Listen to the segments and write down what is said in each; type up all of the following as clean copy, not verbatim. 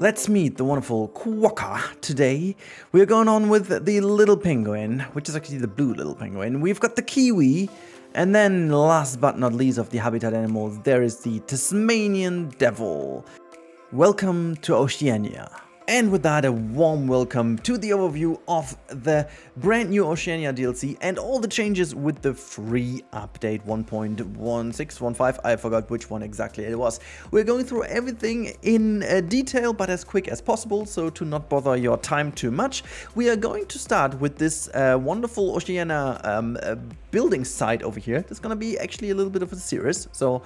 Let's meet the wonderful quokka. Today we're going on with the little penguin, which is actually the blue little penguin. We've got the kiwi, and then last but not least of the habitat animals, there is the Tasmanian devil. Welcome to Oceania. And with that, a warm welcome to the overview of the brand new Oceania DLC and all the changes with the free update 1.1615. I forgot which one exactly it was. We're going through everything in detail, but as quick as possible, so to not bother your time too much. We are going to start with this wonderful Oceania building site over here. It's going to be actually a little bit of a series, so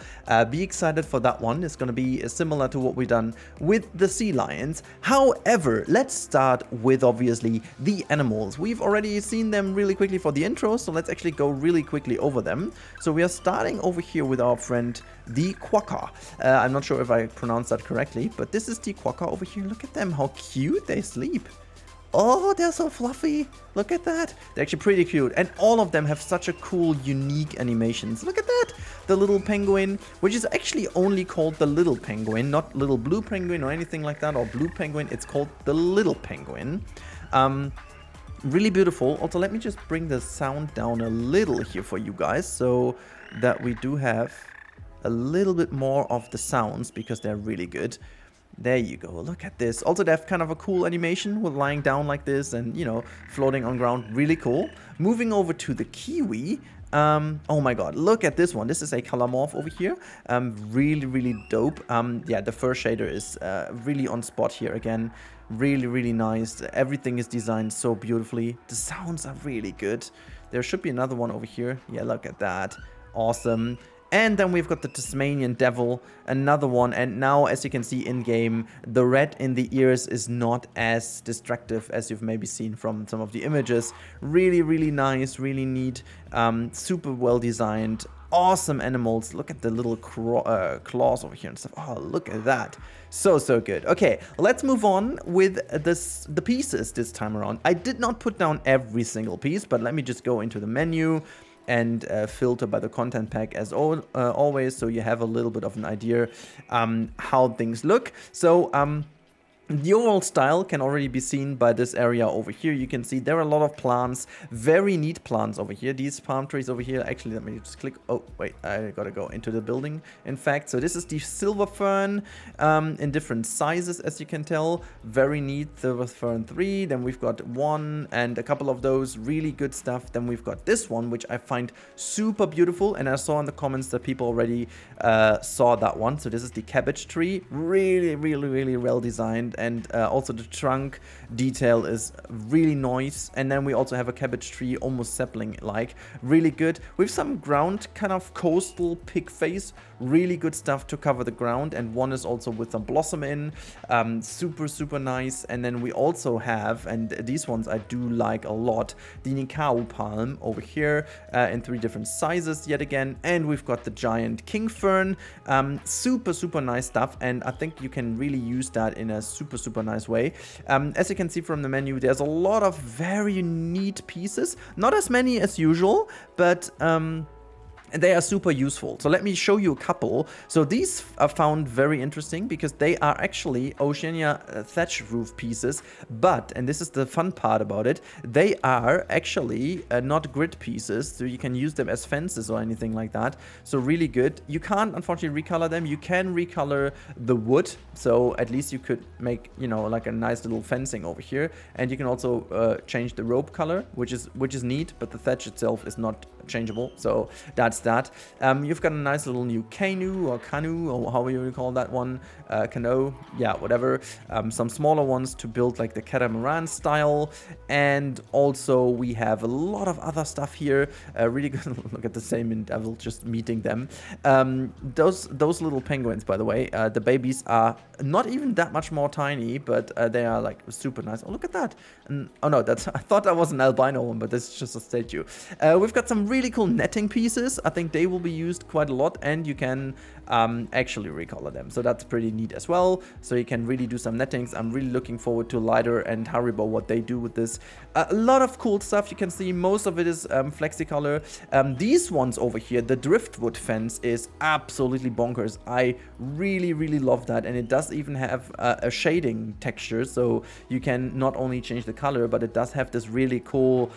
be excited for that one. It's going to be similar to what we've done with the sea lions. However, let's start with obviously the animals. We've already seen them really quickly for the intro, so let's actually go really quickly over them. So we are starting over here with our friend the quokka. I'm not sure if I pronounced that correctly, but this is the quokka over here. Look at them, how cute they sleep. Oh, they're so fluffy. Look at that. They're actually pretty cute. And all of them have such a cool, unique animations. Look at that. The little penguin, which is actually only called the little penguin, not little blue penguin or anything like that, or blue penguin. It's called the little penguin. Really beautiful. Also, let me just bring the sound down a little here for you guys so that we do have a little bit more of the sounds because they're really good. There you go, look at this. Also, they have kind of a cool animation with lying down like this and, you know, floating on ground. Really cool. Moving over to the kiwi. Oh my god, look at this one. This is a color morph over here. Really dope. Yeah, the fur shader is really on spot here again. Really nice. Everything is designed so beautifully. The sounds are really good. There should be another one over here. Yeah, look at that. Awesome. And then we've got the Tasmanian devil, another one. And now, as you can see in-game, the red in the ears is not as distractive as you've maybe seen from some of the images. Really nice, really neat, super well designed, awesome animals. Look at the little claws over here and stuff. Oh, look at that. So good. Okay, let's move on with the pieces this time around. I did not put down every single piece, but let me just go into the menu and filter by the content pack as always, so you have a little bit of an idea how things look. So the overall style can already be seen by this area over here. You can see there are a lot of plants, very neat plants over here. These palm trees over here, actually, let me just click. Oh, wait, I gotta go into the building, in fact. So this is the silver fern in different sizes, as you can tell. Very neat, silver fern 3. Then we've got one and a couple of those, really good stuff. Then we've got this one, which I find super beautiful. And I saw in the comments that people already saw that one. So this is the cabbage tree. Really well designed. And also the trunk detail is really nice. And then we also have a cabbage tree, almost sapling-like. Really good. With some ground kind of coastal pig face. Really good stuff to cover the ground. And one is also with some blossom in. Super nice. And then we also have, and these ones I do like a lot, the Nikau palm over here in 3 different sizes yet again. And we've got the giant king fern. Super nice stuff. And I think you can really use that in a super nice way. As you can see from the menu, there's a lot of very neat pieces. Not as many as usual, but they are super useful. So let me show you a couple. So these are found very interesting because they are actually Oceania thatch roof pieces. But, and this is the fun part about it, they are actually not grid pieces. So you can use them as fences or anything like that. So really good. You can't unfortunately recolor them. You can recolor the wood. So at least you could make, you know, like a nice little fencing over here. And you can also change the rope color, which is neat, but the thatch itself is not changeable. So that's that. You've got a nice little new canoe or however you call that one, canoe, yeah, whatever. Some smaller ones to build like the catamaran style, and also we have a lot of other stuff here. Really good. Look at the same devil just meeting them. Those little penguins, by the way, the babies are not even that much more tiny, but they are like super nice. Oh, look at that. And, oh no, I thought that was an albino one, but that's just a statue. We've got some really cool netting pieces. I think they will be used quite a lot, and you can actually recolor them. So that's pretty neat as well. So you can really do some nettings. I'm really looking forward to Lighter and Haribo, what they do with this. A lot of cool stuff. You can see most of it is flexicolor. These ones over here, the driftwood fence is absolutely bonkers. I really, really love that. And it does even have a shading texture. So you can not only change the color, but it does have this really cool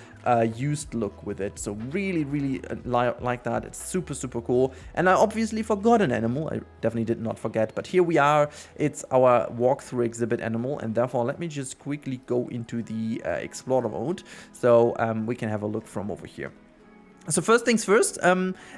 used look with it. So really, really like that. It's super, super cool. And I obviously forgot an animal. I definitely did not forget, but here we are. It's our walkthrough exhibit animal, and therefore let me just quickly go into the explorer mode so we can have a look from over here. So first things first,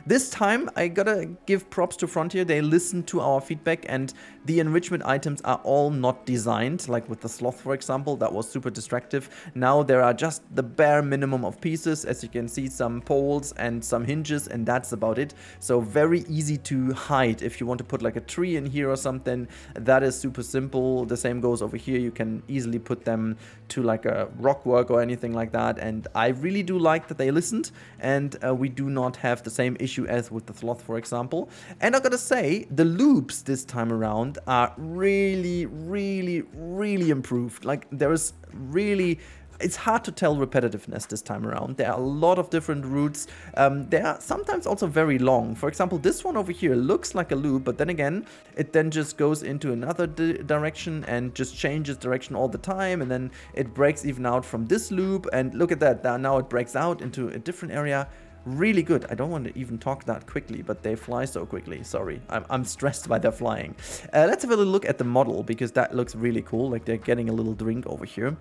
this time I gotta give props to Frontier. They listened to our feedback, and the enrichment items are all not designed, like with the sloth, for example. That was super distractive. Now there are just the bare minimum of pieces. As you can see, some poles and some hinges, and that's about it. So very easy to hide. If you want to put like a tree in here or something, that is super simple. The same goes over here. You can easily put them to like a rock work or anything like that. And I really do like that they listened, and we do not have the same issue as with the sloth, for example. And I gotta say, the loops this time around are really, really, really improved. Like, there is really... It's hard to tell repetitiveness this time around. There are a lot of different routes. They are sometimes also very long. For example, this one over here looks like a loop, but then again, it then just goes into another direction and just changes direction all the time. And then it breaks even out from this loop. And look at that. Now it breaks out into a different area. Really good. I don't want to even talk that quickly, but they fly so quickly. Sorry, I'm stressed by their flying. Let's have a little look at the model, because that looks really cool. Like, they're getting a little drink over here.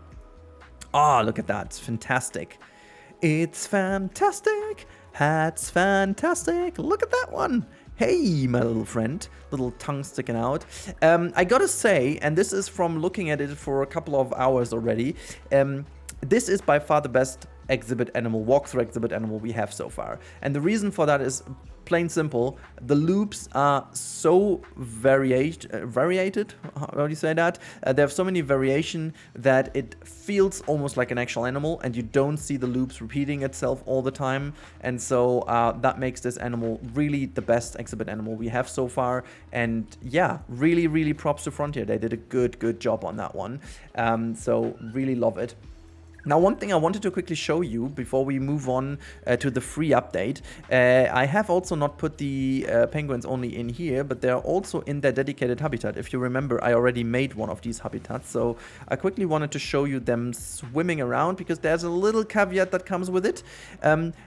Oh, look at that. It's fantastic. It's fantastic. That's fantastic. Look at that one. Hey, my little friend. Little tongue sticking out. I gotta say, and this is from looking at it for a couple of hours already, this is by far the best walkthrough exhibit animal we have so far. And the reason for that is plain simple. The loops are so variated. How do you say that? They have so many variation that it feels almost like an actual animal, and you don't see the loops repeating itself all the time. And so that makes this animal really the best exhibit animal we have so far. And yeah, really, really props to Frontier. They did a good job on that one. So really love it. Now, one thing I wanted to quickly show you before we move on to the free update. I have also not put the penguins only in here, but they're also in their dedicated habitat. If you remember, I already made one of these habitats, so I quickly wanted to show you them swimming around, because there's a little caveat that comes with it.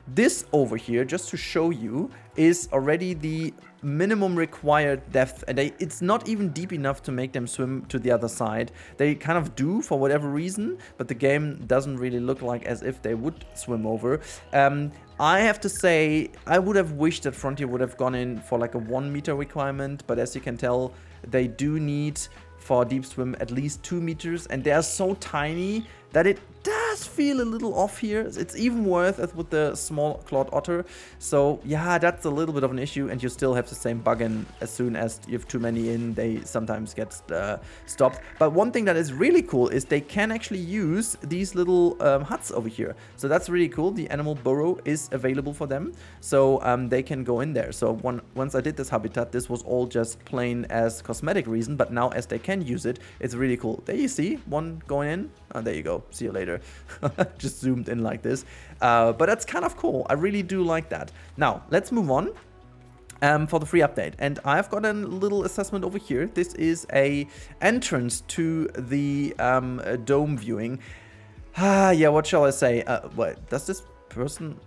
This over here, just to show you, is already the minimum required depth, and it's not even deep enough to make them swim to the other side. They kind of do for whatever reason, but the game doesn't really look like as if they would swim over. I have to say, I would have wished that Frontier would have gone in for like a 1 meter requirement, but as you can tell, they do need for deep swim at least 2 meters, and they are so tiny that it does feel a little off here. It's even worse as with the small clawed otter. So yeah, that's a little bit of an issue, and you still have the same bug in. As soon as you have too many in, they sometimes get stopped. But one thing that is really cool is they can actually use these little huts over here. So that's really cool. The animal burrow is available for them, so they can go in there. So once I did this habitat, this was all just plain as cosmetic reason, but now as they can use it, it's really cool. There you see one going in. Oh, there you go. See you later. Just zoomed in like this. But that's kind of cool. I really do like that. Now, let's move on for the free update. And I've got a little assessment over here. This is a entrance to the dome viewing. Yeah, what shall I say? What, does this person...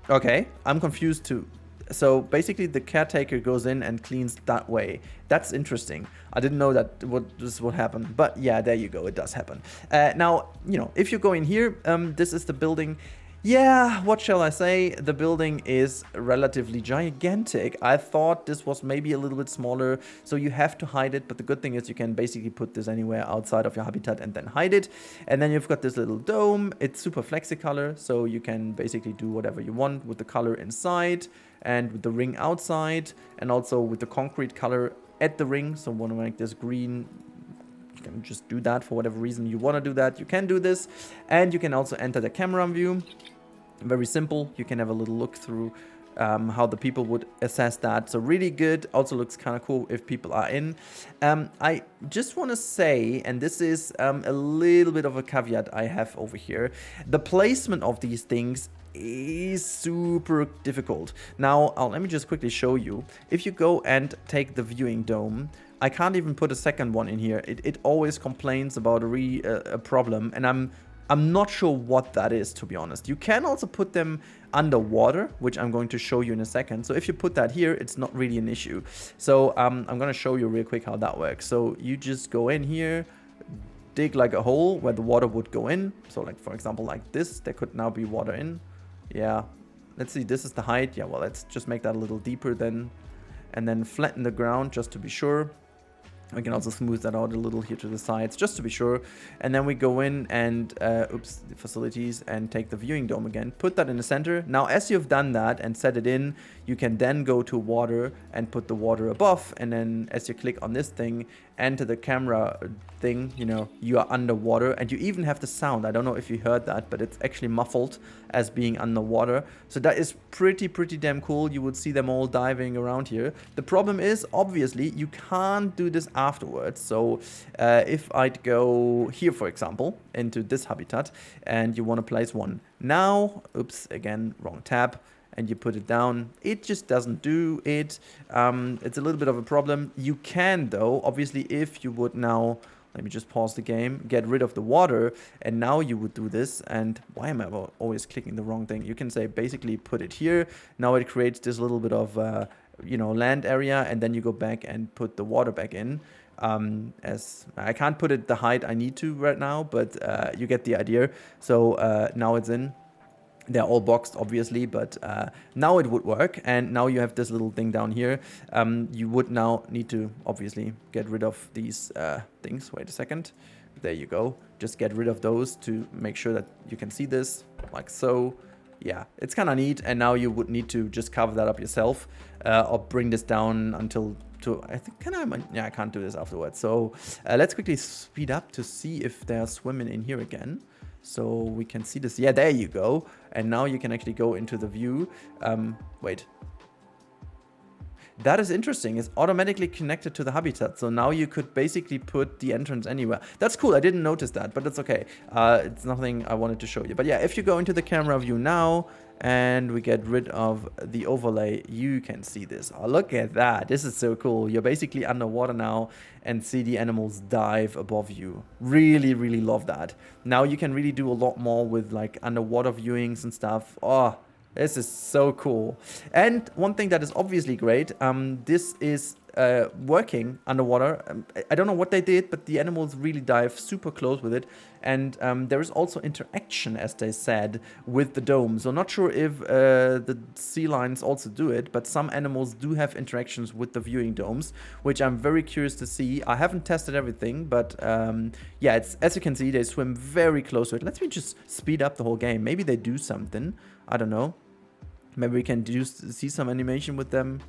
Okay, I'm confused too. So basically the caretaker goes in and cleans that way. That's interesting. I didn't know that this would happen, but yeah, there you go. It does happen. Now, you know, if you go in here, this is the building. Yeah, what shall I say? The building is relatively gigantic. I thought this was maybe a little bit smaller, so you have to hide it. But the good thing is you can basically put this anywhere outside of your habitat and then hide it. And then you've got this little dome. It's super flexi-color, so you can basically do whatever you want with the color inside and with the ring outside, and also with the concrete color at the ring. So want to make this green, you can just do that for whatever reason you want to do that. You can do this, and you can also enter the camera view. Very simple. You can have a little look through how the people would assess that. So really good. Also looks kind of cool if people are in. I just want to say, and this is a little bit of a caveat I have over here, the placement of these things is super difficult. Now, let me just quickly show you. If you go and take the viewing dome, I can't even put a second one in here. It always complains about a problem, and I'm not sure what that is, to be honest. You can also put them underwater, which I'm going to show you in a second. So if you put that here, it's not really an issue. So I'm going to show you real quick how that works. So you just go in here, dig like a hole where the water would go in. So like, for example, like this, there could now be water in. Yeah, let's see, this is the height. Yeah, well, let's just make that a little deeper then. And then flatten the ground just to be sure. We can also smooth that out a little here to the sides, just to be sure. And then we go in and, the facilities, and take the viewing dome again. Put that in the center. Now, as you've done that and set it in, you can then go to water and put the water above. And then as you click on this thing, enter the camera thing, you know, you are underwater. And you even have the sound. I don't know if you heard that, but it's actually muffled as being underwater. So that is pretty damn cool. You would see them all diving around here. The problem is, obviously, you can't do this afterwards. So if I'd go here, for example, into this habitat, and you want to place one now, oops, again, wrong tab, and you put it down, it just doesn't do it. It's a little bit of a problem. You can, though, obviously, if you would now, let me just pause the game, get rid of the water, and now you would do this. And why am I always clicking the wrong thing? You can say basically put it here. Now it creates this little bit of you know, land area, and then you go back and put the water back in. As I can't put it the height I need to right now, but you get the idea. So now it's in. They're all boxed, obviously, but now it would work. And now you have this little thing down here. You would now need to, obviously, get rid of these things. Wait a second. There you go. Just get rid of those to make sure that you can see this, like so. Yeah, it's kind of neat. And now you would need to just cover that up yourself, or bring this down until I think, yeah, I can't do this afterwards. So let's quickly speed up to see if they're swimming in here again. So we can see this. Yeah, there you go. And now you can actually go into the view. Wait. That is interesting. It's automatically connected to the habitat. So now you could basically put the entrance anywhere. That's cool. I didn't notice that, but that's okay. It's nothing I wanted to show you. But yeah, if you go into the camera view now and we get rid of the overlay, you can see this. Oh, look at that. This is so cool. You're basically underwater now and see the animals dive above you. Really love that. Now you can really do a lot more with like underwater viewings and stuff. Oh, this is so cool. And one thing that is obviously great, this is working underwater. I don't know what they did, but the animals really dive super close with it. And there is also interaction, as they said, with the dome. So not sure if the sea lions also do it, but some animals do have interactions with the viewing domes, which I'm very curious to see. I haven't tested everything, but yeah, it's, as you can see, they swim very close to it. Let me just speed up the whole game. Maybe they do something. I don't know. Maybe we can see some animation with them.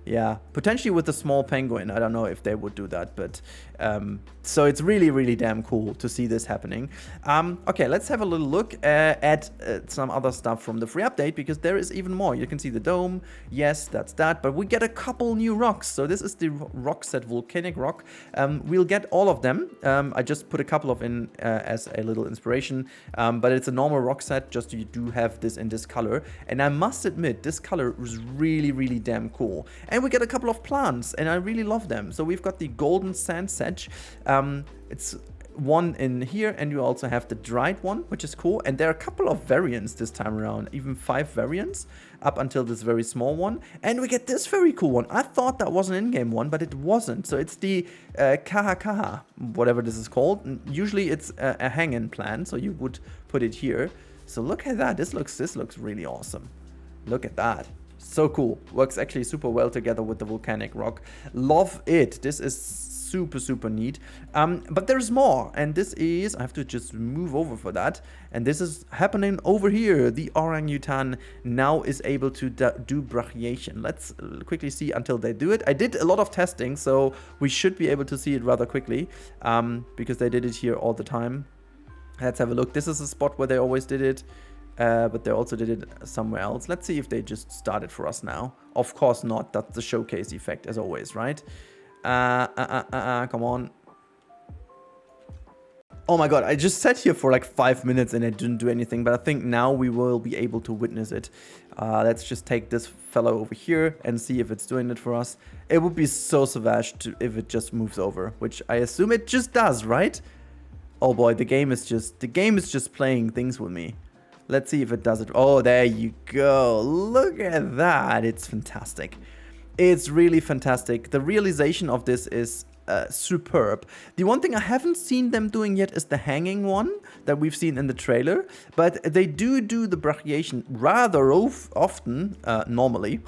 Yeah, potentially with the small penguin. I don't know if they would do that, but so it's really damn cool to see this happening. Okay, let's have a little look at some other stuff from the free update, because there is even more. You can see the dome. Yes, that's that, but we get a couple new rocks. So this is the rock set, volcanic rock. We'll get all of them. I just put a couple of in as a little inspiration, but it's a normal rock set, just you do have this in this color. And I must admit, this color is really damn cool. And we get a couple of plants, and I really love them. So we've got the golden sand sedge. It's one in here, and you also have the dried one, which is cool. And there are a couple of variants this time around, even 5 variants up until this very small one. And we get this very cool one. I thought that was an in-game one, but it wasn't. So it's the kaha, whatever this is called. Usually it's a hang-in plant, so you would put it here. So look at that. This looks really awesome. Look at that. So cool. Works actually super well together with the volcanic rock. Love it. This is super neat. But there's more. And this is, I have to just move over for that. And this is happening over here. The orangutan now is able to do brachiation. Let's quickly see until they do it. I did a lot of testing, so we should be able to see it rather quickly, because they did it here all the time. Let's have a look. This is a spot where they always did it. but they also did it somewhere else. Let's see if they just started for us now. Of course not. That's the showcase effect, as always, right? Come on. Oh my god, I just sat here for like 5 minutes and I didn't do anything, but I think now we will be able to witness it. Let's just take this fellow over here and see if it's doing it for us. It would be so savage if it just moves over, which I assume it just does, right? Oh boy, the game is just playing things with me. Let's see if it does it. Oh, there you go. Look at that. It's fantastic. It's really fantastic. The realization of this is superb. The one thing I haven't seen them doing yet is the hanging one that we've seen in the trailer, but they do the brachiation rather often, normally,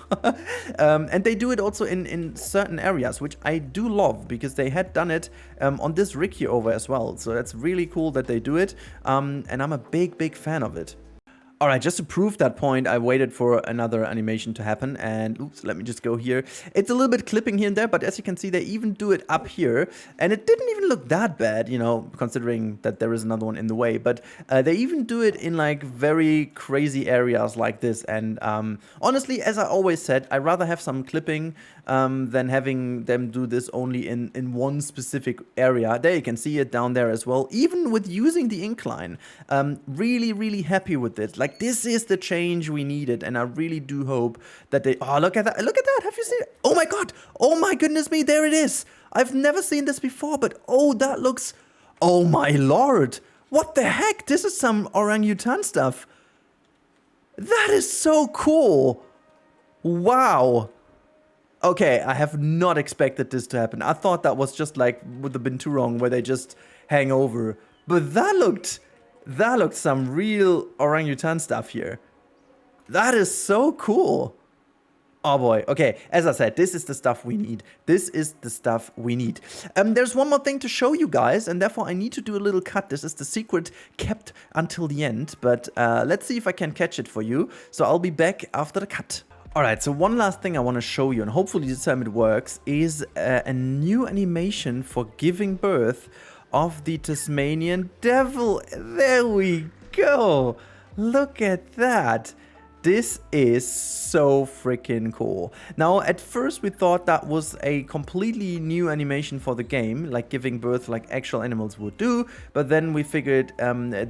and they do it also in certain areas, which I do love, because they had done it on this rig here over as well, so that's really cool that they do it, and I'm a big fan of it. Alright, just to prove that point, I waited for another animation to happen, and oops, let me just go here. It's a little bit clipping here and there, but as you can see, they even do it up here, and it didn't even look that bad, you know, considering that there is another one in the way, but they even do it in like very crazy areas like this, and honestly, as I always said, I'd rather have some clipping than having them do this only in one specific area. There you can see it down there as well, even with using the incline. Really happy with it. Like, this is the change we needed, and I really do hope that they... Oh, look at that. Look at that. Have you seen it? Oh my god. Oh my goodness me. There it is. I've never seen this before, but oh, that looks... Oh my lord. What the heck? This is some orangutan stuff. That is so cool. Wow. Okay, I have not expected this to happen. I thought that was just like with the binturong where they just hang over. But that looked some real orangutan stuff here. That is so cool. Oh boy. Okay, as I said, this is the stuff we need. This is the stuff we need. There's one more thing to show you guys, and therefore I need to do a little cut. This is the secret kept until the end, but let's see if I can catch it for you. So I'll be back after the cut. Alright, so one last thing I want to show you, and hopefully this time it works, is a new animation for giving birth of the Tasmanian devil. There we go. Look at that. This is so freaking cool. Now, at first we thought that was a completely new animation for the game, like giving birth like actual animals would do, but then we figured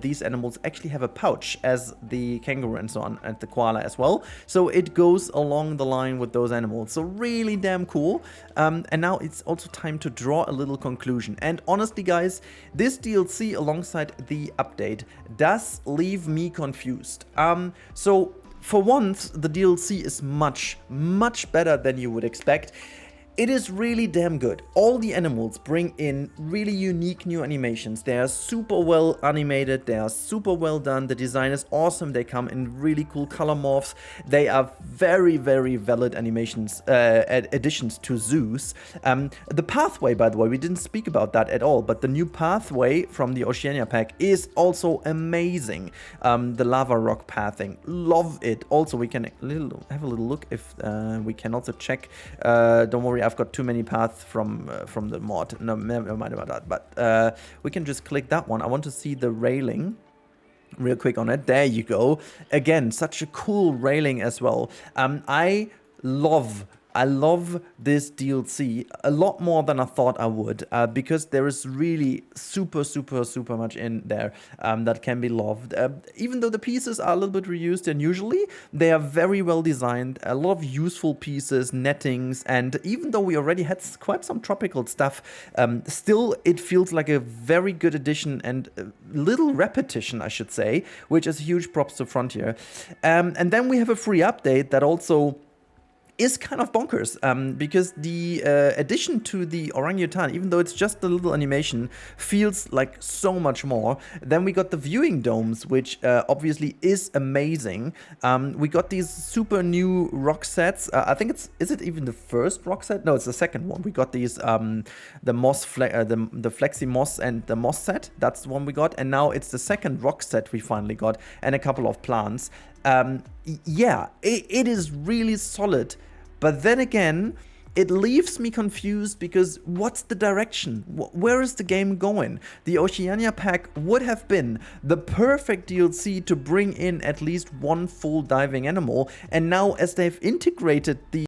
these animals actually have a pouch, as the kangaroo and so on, and the koala as well. So it goes along the line with those animals. So really damn cool. And now it's also time to draw a little conclusion. And honestly, guys, this DLC alongside the update does leave me confused. So for once, the DLC is much better than you would expect. It is really damn good. All the animals bring in really unique new animations. They are super well animated. They are super well done. The design is awesome. They come in really cool color morphs. They are very valid animations, additions to zoos. The pathway, by the way, we didn't speak about that at all, but the new pathway from the Oceania pack is also amazing. The lava rock pathing, love it. Also, we can have a little look if we can also check. Don't worry, I've got too many paths from the mod. No, never mind about that. But we can just click that one. I want to see the railing real quick on it. There you go. Again, such a cool railing as well. I love this DLC a lot more than I thought I would, because there is really super much in there that can be loved. Even though the pieces are a little bit reused than usually, they are very well designed, a lot of useful pieces, nettings, and even though we already had quite some tropical stuff, still it feels like a very good addition and little repetition, I should say, which is huge props to Frontier. And then we have a free update that also is kind of bonkers, because the addition to the orangutan, even though it's just a little animation, feels like so much more. Then we got the viewing domes, which obviously is amazing. We got these super new rock sets. I think is it even the first rock set? No, it's the second one. We got these the moss the flexi moss and the moss set. That's the one we got, and now it's the second rock set we finally got, and a couple of plants. Yeah, it is really solid. But then again, it leaves me confused because what's the direction? Where is the game going? The Oceania pack would have been the perfect DLC to bring in at least one full diving animal, and now as they've integrated the